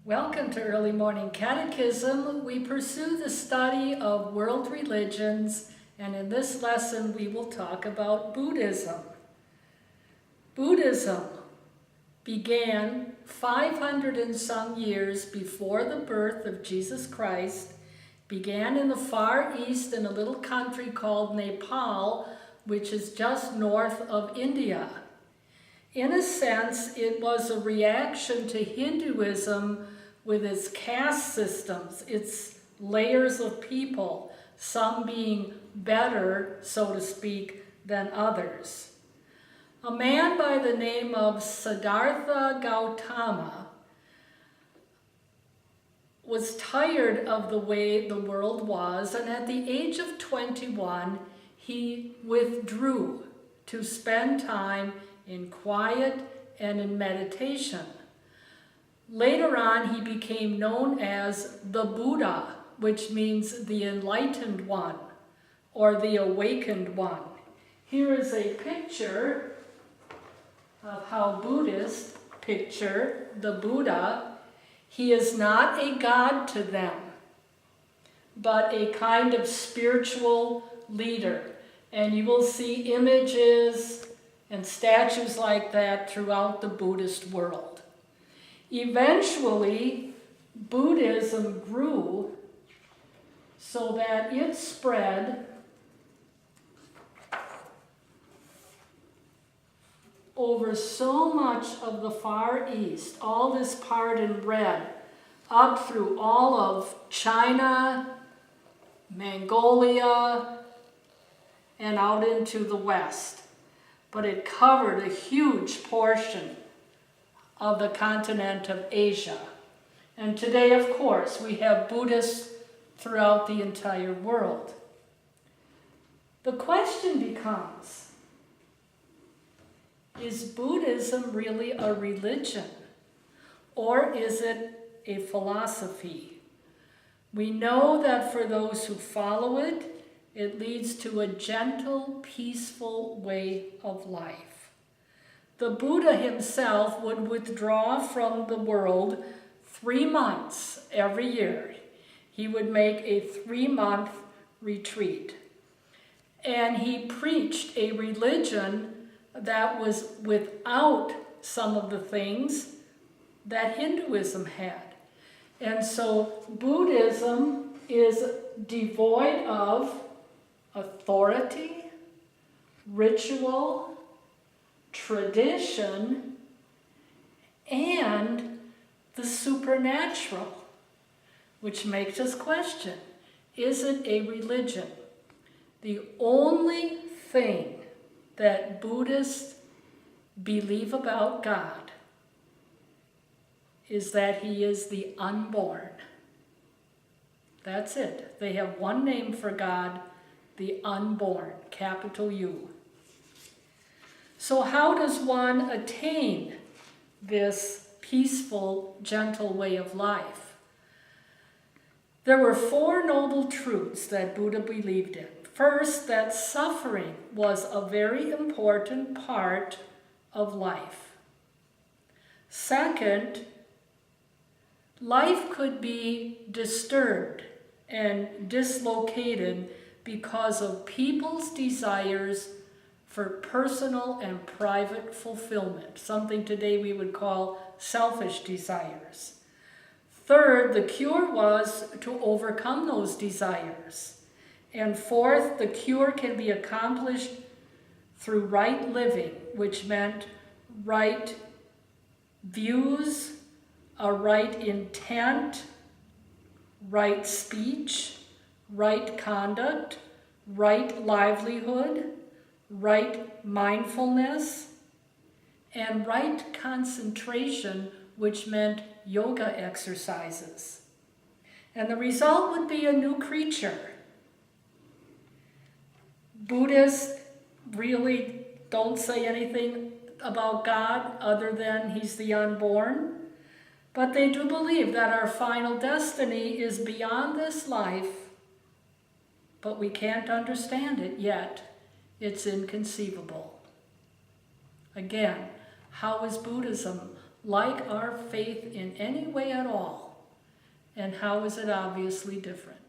Welcome to Early Morning Catechism. We pursue the study of world religions, and in this lesson we will talk about Buddhism. Buddhism began 500 and some years before the birth of Jesus Christ, began in the Far East in a little country called Nepal, which is just north of India. In a sense, it was a reaction to Hinduism with its caste systems, its layers of people, some being better, so to speak, than others. A man by the name of Siddhartha Gautama was tired of the way the world was, and at the age of 21, he withdrew to spend time in quiet and in meditation. Later on, he became known as the Buddha, which means the enlightened one or the awakened one. Here is a picture of how Buddhists picture the Buddha. He is not a god to them, but a kind of spiritual leader. And you will see images and statues like that throughout the Buddhist world. Eventually, Buddhism grew so that it spread over so much of the Far East, all this part in red, up through all of China, Mongolia, and out into the West. But it covered a huge portion of the continent of Asia. And today, of course, we have Buddhists throughout the entire world. The question becomes, is Buddhism really a religion, or is it a philosophy? We know that for those who follow it, it leads to a gentle, peaceful way of life. The Buddha himself would withdraw from the world 3 months every year. He would make a 3-month retreat. And he preached a religion that was without some of the things that Hinduism had. And so Buddhism is devoid of authority, ritual, tradition, and the supernatural, which makes us question, is it a religion? The only thing that Buddhists believe about God is that he is the unborn. That's it. They have one name for God, the unborn, capital U. So how does one attain this peaceful, gentle way of life? There were 4 noble truths that Buddha believed in. First, that suffering was a very important part of life. Second, life could be disturbed and dislocated because of people's desires for personal and private fulfillment, something today we would call selfish desires. Third, the cure was to overcome those desires. And fourth, the cure can be accomplished through right living, which meant right views, a right intent, right speech, right conduct, right livelihood, right mindfulness, and right concentration, which meant yoga exercises. And the result would be a new creature. Buddhists really don't say anything about God other than he's the unborn, but they do believe that our final destiny is beyond this life, but we can't understand it yet. It's inconceivable. Again, how is Buddhism like our faith in any way at all? And how is it obviously different?